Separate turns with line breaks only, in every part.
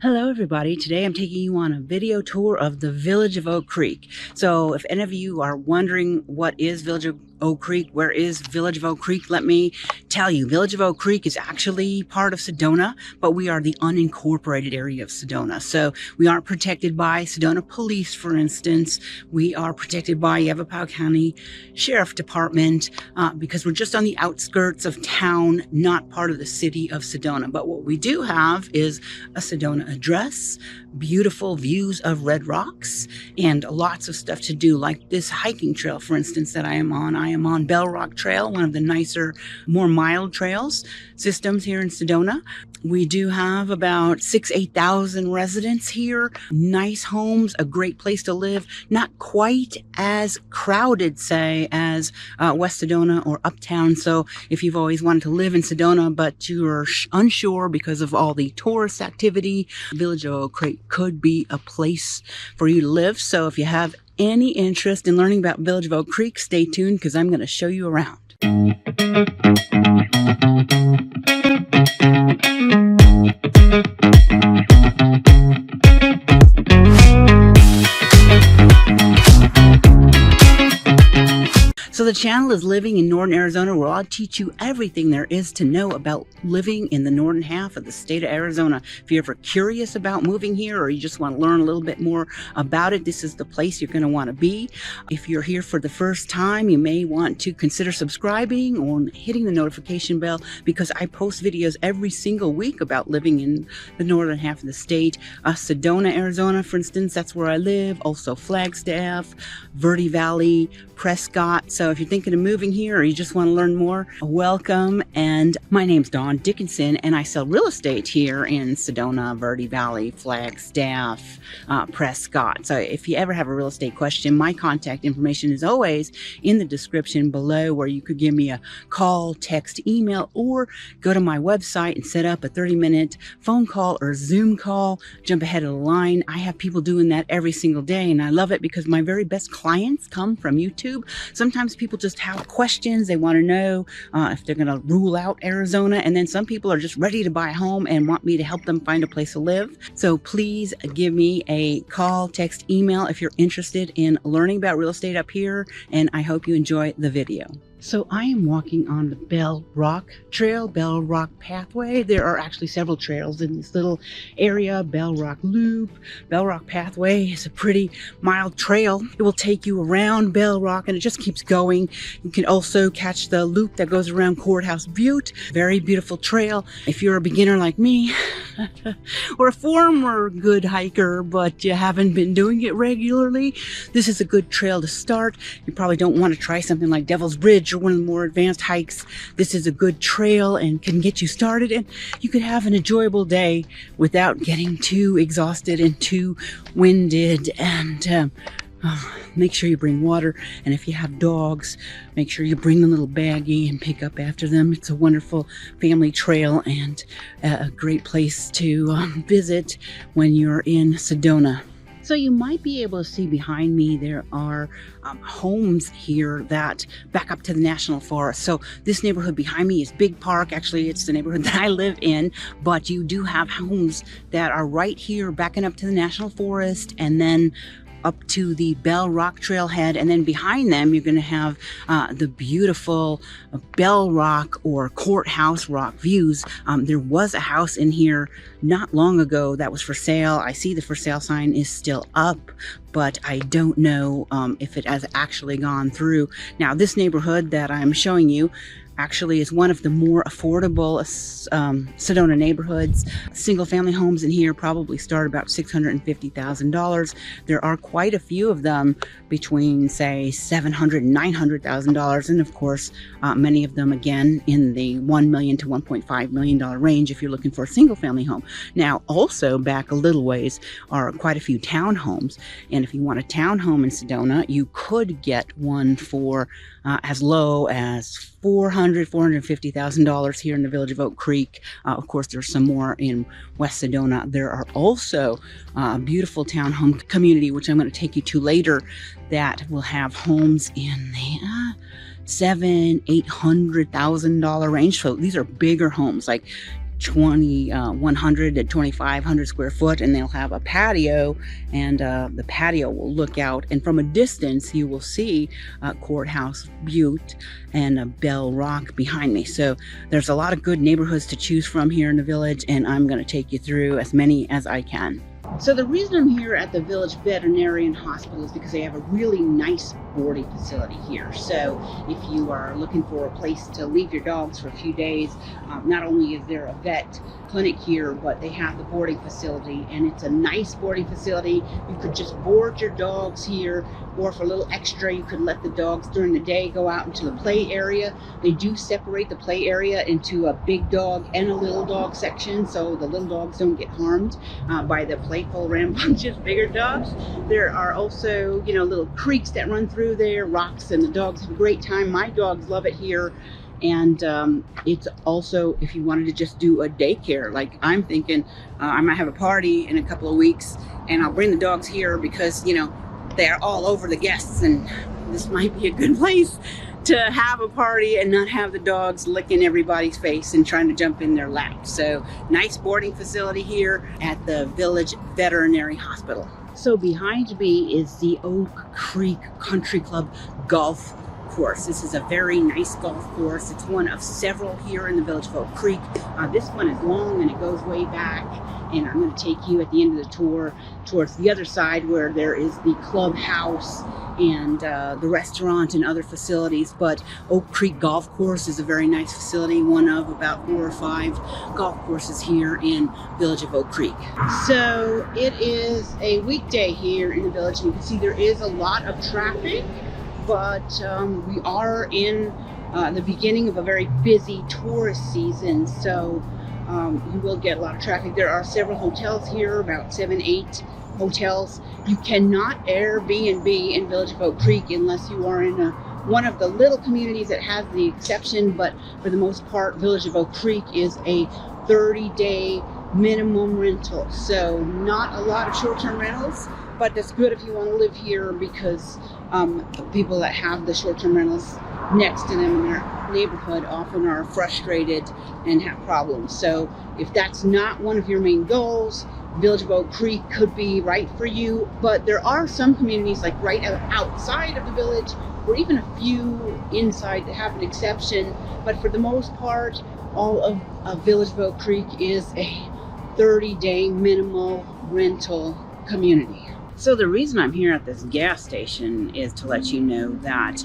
Hello everybody, today I'm taking you on a video tour of the village of Oak Creek. So if any of you are wondering what is Village of Oak Creek, where is Village of Oak Creek, let me tell you, Village of Oak Creek is actually part of Sedona, but we are the unincorporated area of Sedona. So we aren't protected by Sedona Police, for instance. We are protected by Yavapai County Sheriff Department because we're just on the outskirts of town, not part of the city of Sedona. But what we do have is a Sedona address, beautiful views of red rocks, and lots of stuff to do, like this hiking trail, for instance, that I am on. I am on Bell Rock Trail, one of the nicer, more mild trails systems here in Sedona. We do have about 8,000 residents here, nice homes, a great place to live, not quite as crowded, say, as West Sedona or Uptown. So if you've always wanted to live in Sedona, but you're unsure because of all the tourist activity, Village of Oak Creek could be a place for you to live. So if you have any interest in learning about Village of Oak Creek, stay tuned because I'm going to show you around. So the channel is Living in Northern Arizona, where I'll teach you everything there is to know about living in the northern half of the state of Arizona. If you're ever curious about moving here or you just want to learn a little bit more about it, this is the place you're going to want to be. If you're here for the first time, you may want to consider subscribing or hitting the notification bell because I post videos every single week about living in the northern half of the state. Sedona, Arizona, for instance, that's where I live. Also Flagstaff, Verde Valley, Prescott. So if you're thinking of moving here or you just want to learn more, welcome. And my name's Dawn Dickinson, and I sell real estate here in Sedona, Verde Valley, Flagstaff, Prescott. So if you ever have a real estate question, my contact information is always in the description below, where you could give me a call, text, email, or go to my website and set up a 30-minute phone call or Zoom call. Jump ahead of the line. I have people doing that every single day, and I love it because my very best clients come from YouTube. Sometimes people just have questions. They want to know if they're going to rule out Arizona. And then some people are just ready to buy a home and want me to help them find a place to live. So please give me a call, text, email if you're interested in learning about real estate up here. And I hope you enjoy the video. So I am walking on the Bell Rock Trail, Bell Rock Pathway. There are actually several trails in this little area. Bell Rock Loop, Bell Rock Pathway is a pretty mild trail. It will take you around Bell Rock and it just keeps going. You can also catch the loop that goes around Courthouse Butte. Very beautiful trail. If you're a beginner like me, or a former good hiker, but you haven't been doing it regularly, this is a good trail to start. You probably don't want to try something like Devil's Bridge or one of the more advanced hikes. This is a good trail and can get you started, and you could have an enjoyable day without getting too exhausted and too winded. And make sure you bring water, and if you have dogs, make sure you bring the little baggie and pick up after them. It's a wonderful family trail and a great place to visit when you're in Sedona. So you might be able to see behind me, there are homes here that back up to the National Forest. So this neighborhood behind me is Big Park. Actually, it's the neighborhood that I live in, but you do have homes that are right here backing up to the National Forest and then up to the Bell Rock Trailhead, and then behind them you're going to have the beautiful Bell Rock or Courthouse Rock views. There was a house in here not long ago that was for sale. I see the for sale sign is still up, but I don't know if it has actually gone through. Now this neighborhood that I'm showing you actually is one of the more affordable Sedona neighborhoods. Single family homes in here probably start about $650,000. There are quite a few of them between, say, $700,000 and $900,000, and of course many of them again in the $1 million to $1.5 million range if you're looking for a single family home. Now also back a little ways are quite a few townhomes, and if you want a townhome in Sedona, you could get one for as low as $450,000 here in the village of Oak Creek. Of course, there's some more in West Sedona. There are also a beautiful townhome community, which I'm going to take you to later, that will have homes in the $700,000-$800,000 range. So these are bigger homes, like 2,100 to 2,500 square foot, and they'll have a patio, and the patio will look out, and from a distance you will see Courthouse Butte and Bell Rock behind me. So there's a lot of good neighborhoods to choose from here in the village, and I'm going to take you through as many as I can. So the reason I'm here at the Village Veterinarian Hospital is because they have a really nice boarding facility here. So if you are looking for a place to leave your dogs for a few days, not only is there a vet clinic here, but they have the boarding facility, and it's a nice boarding facility. You could just board your dogs here, or for a little extra, you could let the dogs during the day go out into the play area. They do separate the play area into a big dog and a little dog section, so the little dogs don't get harmed by the playful, rambunctious bigger dogs. There are also, little creeks that run through there, rocks, and the dogs have a great time. My dogs love it here. And it's also, if you wanted to just do a daycare, like I'm thinking, I might have a party in a couple of weeks, and I'll bring the dogs here because, they're all over the guests, and this might be a good place to have a party and not have the dogs licking everybody's face and trying to jump in their lap. So nice boarding facility here at the Village Veterinary Hospital. So behind me is the Oak Creak Country Club Golf Course. This is a very nice golf course. It's one of several here in the village of Oak Creek. This one is long and it goes way back, and I'm going to take you at the end of the tour towards the other side where there is the clubhouse and the restaurant and other facilities. But Oak Creek Golf Course is a very nice facility, one of about 4 or 5 golf courses here in village of Oak Creek. So it is a weekday here in the village, and you can see there is a lot of traffic, but we are in the beginning of a very busy tourist season, so you will get a lot of traffic. There are several hotels here, about 7, 8 hotels. You cannot Airbnb in Village of Oak Creek unless you are in one of the little communities that has the exception, but for the most part, Village of Oak Creek is a 30-day minimum rental. So not a lot of short-term rentals, but that's good if you want to live here, because the people that have the short-term rentals next to them in their neighborhood often are frustrated and have problems. So if that's not one of your main goals, Village of Oak Creek could be right for you. But there are some communities like right outside of the village, or even a few inside that have an exception. But for the most part, all of Village of Oak Creek is a 30-day minimal rental community. So the reason I'm here at this gas station is to let you know that,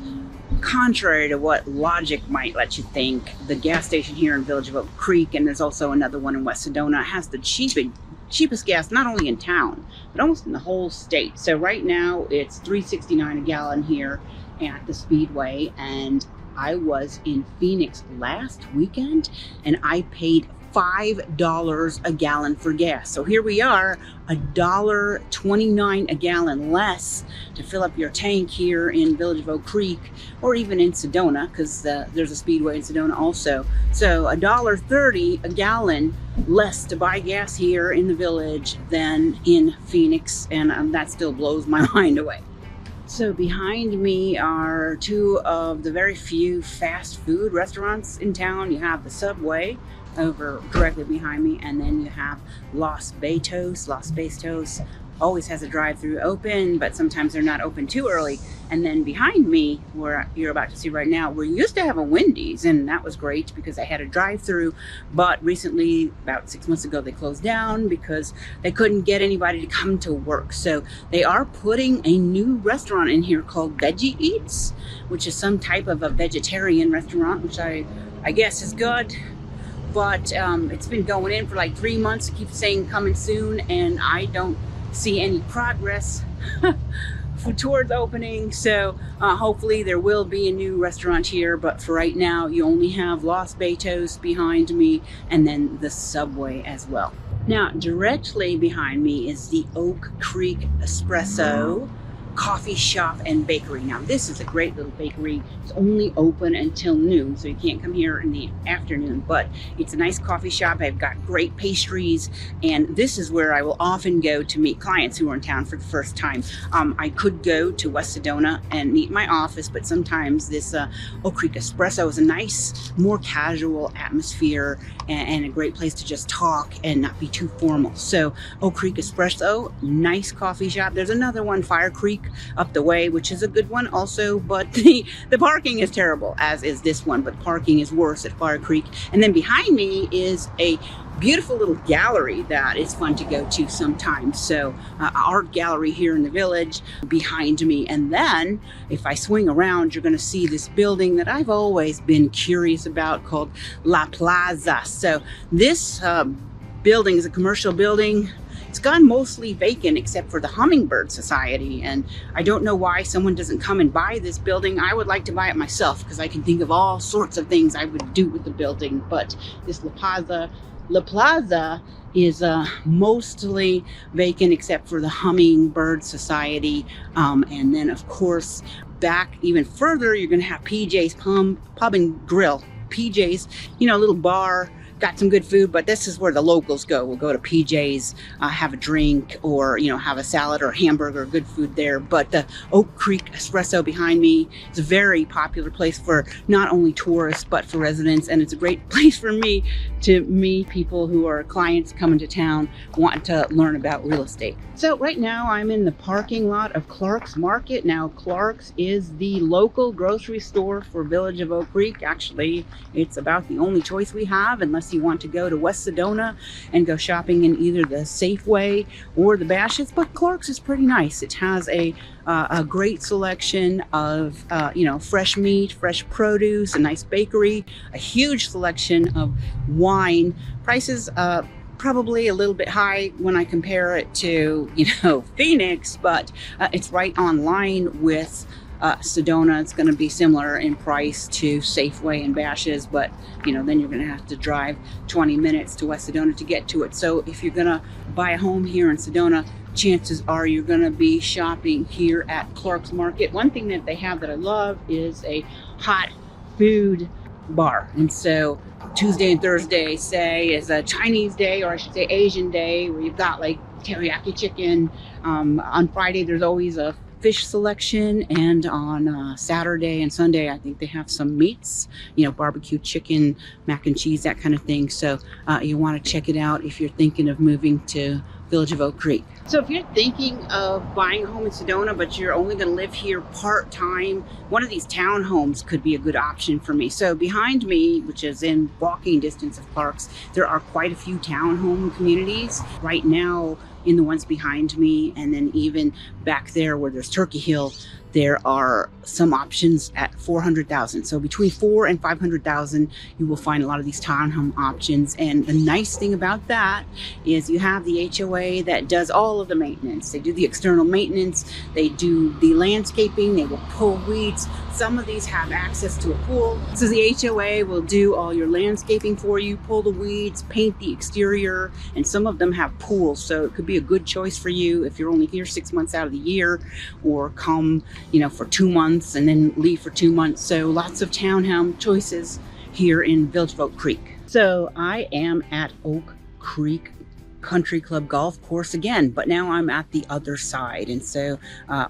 contrary to what logic might let you think, the gas station here in Village of Oak Creek, and there's also another one in West Sedona, has the cheapest gas not only in town, but almost in the whole state. So right now it's $3.69 a gallon here at the Speedway, and I was in Phoenix last weekend and I paid $5 a gallon for gas. So here we are, $1.29 a gallon less to fill up your tank here in Village of Oak Creek, or even in Sedona, because there's a Speedway in Sedona also. So $1.30 a gallon less to buy gas here in the village than in Phoenix, and that still blows my mind away. So behind me are 2 of the very few fast food restaurants in town. You have the Subway over directly behind me, and then you have Los Betos. Los Betos always has a drive-through open, but sometimes they're not open too early. And then behind me, where you're about to see right now, we used to have a Wendy's, and that was great because they had a drive-through, but recently, about 6 months ago, they closed down because they couldn't get anybody to come to work. So they are putting a new restaurant in here called Veggie Eats, which is some type of a vegetarian restaurant, which I guess is good. But it's been going in for like 3 months. It keeps saying coming soon, and I don't see any progress towards opening. So hopefully there will be a new restaurant here, but for right now you only have Los Betos behind me, and then the Subway as well. Now directly behind me is the Oak Creek Espresso, coffee shop and bakery. Now this is a great little bakery. It's only open until noon, so you can't come here in the afternoon, but it's a nice coffee shop. I've got great pastries, and this is where I will often go to meet clients who are in town for the first time. I could go to West Sedona and meet my office, but sometimes this Oak Creak Espresso is a nice, more casual atmosphere and a great place to just talk and not be too formal. So Oak Creak Espresso, nice coffee shop. There's another one, Fire Creek, up the way, which is a good one also, but the parking is terrible, as is this one, but parking is worse at Fire Creek. And then behind me is a beautiful little gallery that is fun to go to sometimes. So art gallery here in the village behind me. And then if I swing around, you're going to see this building that I've always been curious about called La Plaza. So this building is a commercial building. It's gone mostly vacant except for the Hummingbird Society, and I don't know why someone doesn't come and buy this building. I would like to buy it myself because I can think of all sorts of things I would do with the building. But this La Plaza is mostly vacant except for the Hummingbird Society. And then of course back even further you're going to have PJ's Pub and Grill. PJ's, you know, a little bar. Got some good food, but this is where the locals go. We'll go to PJ's, have a drink, or have a salad or a hamburger, good food there. But the Oak Creak Espresso behind me is a very popular place for not only tourists but for residents, and it's a great place for me to meet people who are clients coming to town wanting to learn about real estate. So right now I'm in the parking lot of Clark's Market. Now Clark's is the local grocery store for Village of Oak Creak. Actually, it's about the only choice we have unless you want to go to West Sedona and go shopping in either the Safeway or the Bashas', but Clark's is pretty nice. It has a great selection of fresh meat, fresh produce, a nice bakery, a huge selection of wine. Prices probably a little bit high when I compare it to Phoenix, but it's right on line with Sedona. It's going to be similar in price to Safeway and Bashas', but then you're going to have to drive 20 minutes to West Sedona to get to it. So if you're going to buy a home here in Sedona, chances are you're going to be shopping here at Clark's Market. One thing that they have that I love is a hot food bar. And so Tuesday and Thursday, say, is a Chinese day, or I should say Asian day, where you've got like teriyaki chicken. On Friday, there's always a fish selection, and on Saturday and Sunday I think they have some meats, barbecue chicken, mac and cheese, that kind of thing. So you want to check it out if you're thinking of moving to Village of Oak Creak. So if you're thinking of buying a home in Sedona but you're only going to live here part-time, one of these townhomes could be a good option for me. So behind me, which is in walking distance of Clark's, there are quite a few townhome communities right now. In the ones behind me, and then even back there where there's Turkey Hill, there are some options at 400,000. So between 4 and 500,000, you will find a lot of these townhome options. And the nice thing about that is you have the HOA that does all of the maintenance. They do the external maintenance, they do the landscaping, they will pull weeds. Some of these have access to a pool. So the HOA will do all your landscaping for you, pull the weeds, paint the exterior, and some of them have pools. So it could be a good choice for you if you're only here 6 months out of the year, or come for 2 months and then leave for 2 months. So lots of townhome choices here in Village of Oak Creak. So I am at Oak Creak Country Club Golf Course again, but now I'm at the other side. And so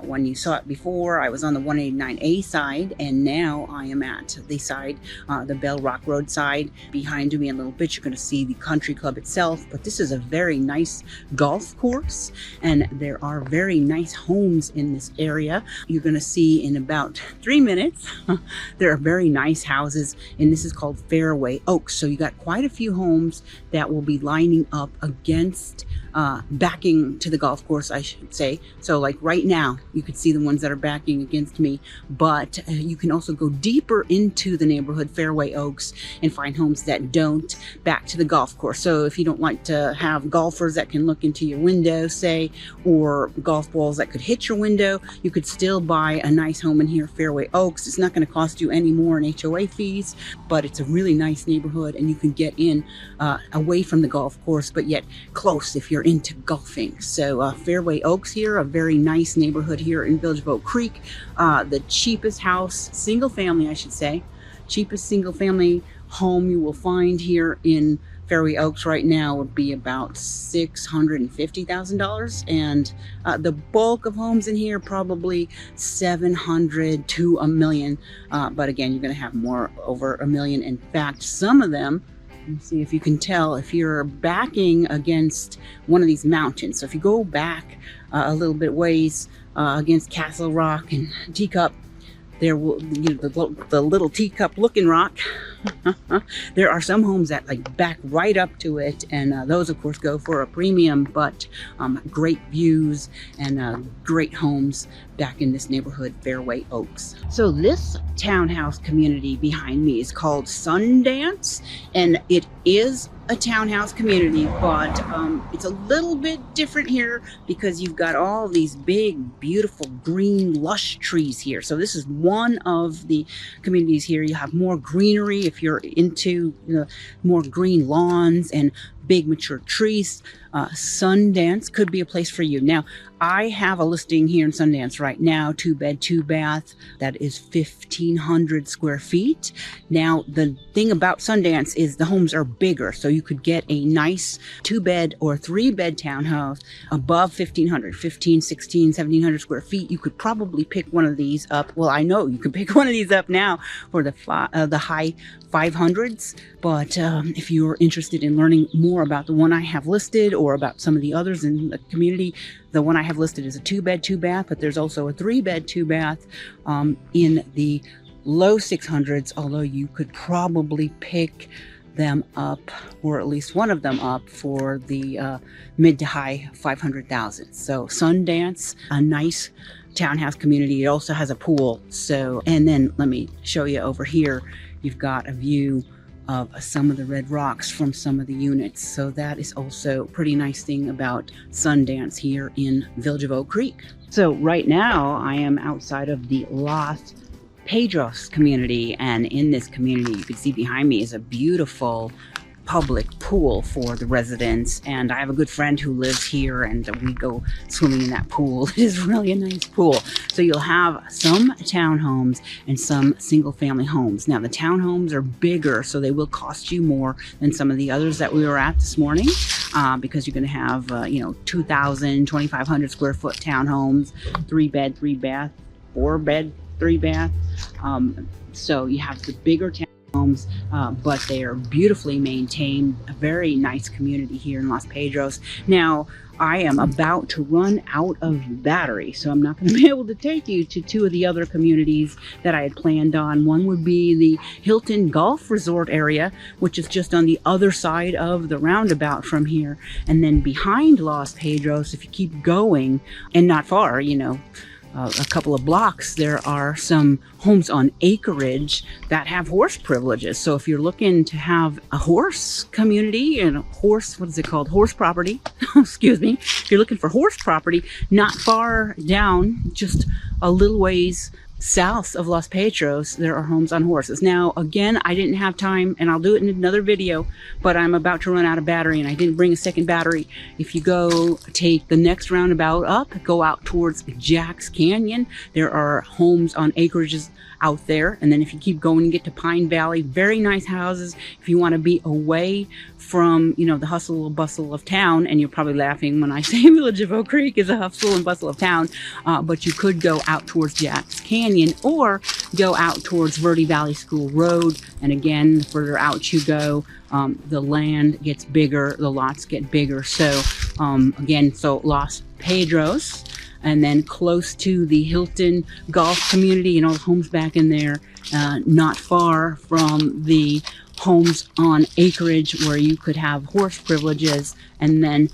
when you saw it before, I was on the 189A side, and now I am at the side, the Bell Rock Road side. Behind me in a little bit, you're going to see the country club itself, but this is a very nice golf course, and there are very nice homes in this area. You're going to see in about 3 minutes, there are very nice houses, and this is called Fairway Oaks. So you got quite a few homes that will be lining up against backing to the golf course, I should say. So like right now, you could see the ones that are backing against me, but you can also go deeper into the neighborhood, Fairway Oaks, and find homes that don't back to the golf course. So if you don't like to have golfers that can look into your window, say, or golf balls that could hit your window, you could still buy a nice home in here, Fairway Oaks. It's not going to cost you any more in HOA fees, but it's a really nice neighborhood, and you can get in away from the golf course, but yet close if you're you're into golfing. So Fairway Oaks here, a very nice neighborhood here in Village of Oak Creek. The cheapest house, single family I should say, cheapest single family home you will find here in Fairway Oaks right now would be about $650,000, and the bulk of homes in here probably 700 to a million. But again, you're going to have more over a million. In fact, some of them, let's see if you can tell, if you're backing against one of these mountains. So if you go back a little bit ways against Castle Rock and Teacup, there will, the little teacup looking rock. There are some homes that like back right up to it, and those of course go for a premium, but great views and great homes back in this neighborhood, Fairway Oaks. So this townhouse community behind me is called Sundance, and it is a townhouse community, but it's a little bit different here because you've got all these big, beautiful, green, lush trees here. So this is one of the communities here. You have more greenery if you're into more green lawns and big mature trees. Sundance could be a place for you. Now, I have a listing here in Sundance right now, 2-bed, 2-bath. That is 1,500 square feet. Now, the thing about Sundance is the homes are bigger, so you could get a nice 2-bed or 3-bed townhouse above 1,500, 15, 16, 1,700 square feet. You could probably pick one of these up. Well, I know you can pick one of these up now for the high 500s. But if you're interested in learning more about the one I have listed or about some of the others in the community, the one I have listed is a 2-bed, 2-bath, but there's also a 3-bed, 2-bath in the low 600s, although you could probably pick them up, or at least one of them up, for the mid to high 500,000. So Sundance, a nice townhouse community. It also has a pool. So, and then let me show you over here. You've got a view of some of the red rocks from some of the units. So that is also a pretty nice thing about Sundance here in Village of Oak Creek. So right now I am outside of the Los Pedros community, and in this community you can see behind me is a beautiful public pool for the residents, and I have a good friend who lives here and we go swimming in that pool. It is really a nice pool. So you'll have some townhomes and some single family homes. Now the townhomes are bigger, so they will cost you more than some of the others that we were at this morning, because you're going to have 2,000, 2,500 square foot townhomes, 3-bed, 3-bath, 4-bed, 3-bath. So you have the bigger homes, but they are beautifully maintained. A very nice community here in Los Pedros. Now, I am about to run out of battery, so I'm not going to be able to take you to two of the other communities that I had planned on. One would be the Hilton Golf Resort area, which is just on the other side of the roundabout from here. And then behind Los Pedros, if you keep going, and not far, a couple of blocks, there are some homes on acreage that have horse privileges. So if you're looking to have a horse community and a horse, what is it called? Horse property. Excuse me. If you're looking for horse property, not far down, just a little ways south of Los Pedros, there are homes on horses. Now, again, I didn't have time, and I'll do it in another video, but I'm about to run out of battery, and I didn't bring a second battery. If you go take the next roundabout up, go out towards Jack's Canyon, there are homes on acreages out there. And then if you keep going and get to Pine Valley, very nice houses. If you want to be away from, the hustle and bustle of town, and you're probably laughing when I say Village of Oak Creek is a hustle and bustle of town, but you could go out towards Jack's Canyon or go out towards Verde Valley School Road. And again, the further out you go, the land gets bigger, the lots get bigger. So again, so Los Pedros, and then close to the Hilton Golf community and all the homes back in there, not far from the homes on acreage where you could have horse privileges. And then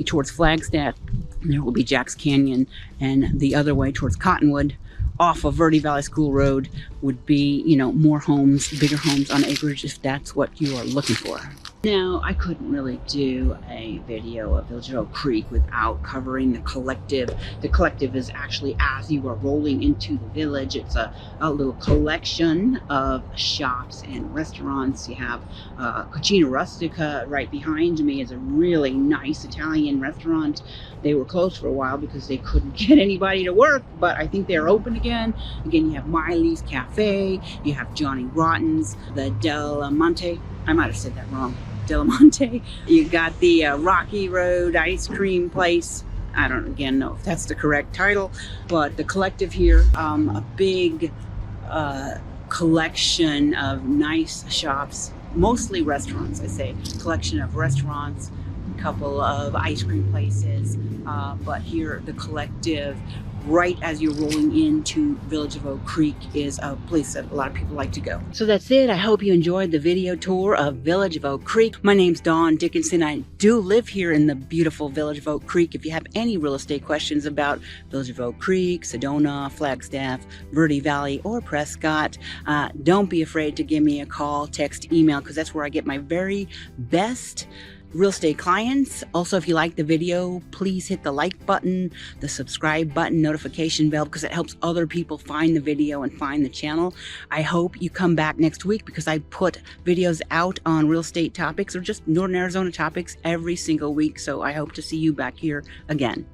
towards Flagstaff, there will be Jack's Canyon, and the other way towards Cottonwood off of Verde Valley School Road would be, more homes, bigger homes on acreage, if that's what you are looking for. Now, I couldn't really do a video of Village of Oak Creek without covering the collective. The collective is actually as you are rolling into the village. It's a little collection of shops and restaurants. You have Cucina Rustica right behind me is a really nice Italian restaurant. They were closed for a while because they couldn't get anybody to work, but I think they're open again. Again, you have Miley's Cafe, you have Johnny Rotten's, the Del Monte. I might have said that wrong. Del Monte. You got the Rocky Road ice cream place. I don't again know if that's the correct title, but the collective here, a big collection of nice shops, mostly restaurants. I say collection of restaurants, a couple of ice cream places, but here the collective, right as you're rolling into Village of Oak Creek, is a place that a lot of people like to go. So that's it. I hope you enjoyed the video tour of Village of Oak Creek. My name's Dawn Dickinson. I do live here in the beautiful Village of Oak Creek. If you have any real estate questions about Village of Oak Creek, Sedona, Flagstaff, Verde Valley, or Prescott, don't be afraid to give me a call, text, email, because that's where I get my very best real estate clients. Also, if you like the video, please hit the like button, the subscribe button, notification bell, because it helps other people find the video and find the channel. I hope you come back next week because I put videos out on real estate topics or just Northern Arizona topics every single week. So I hope to see you back here again.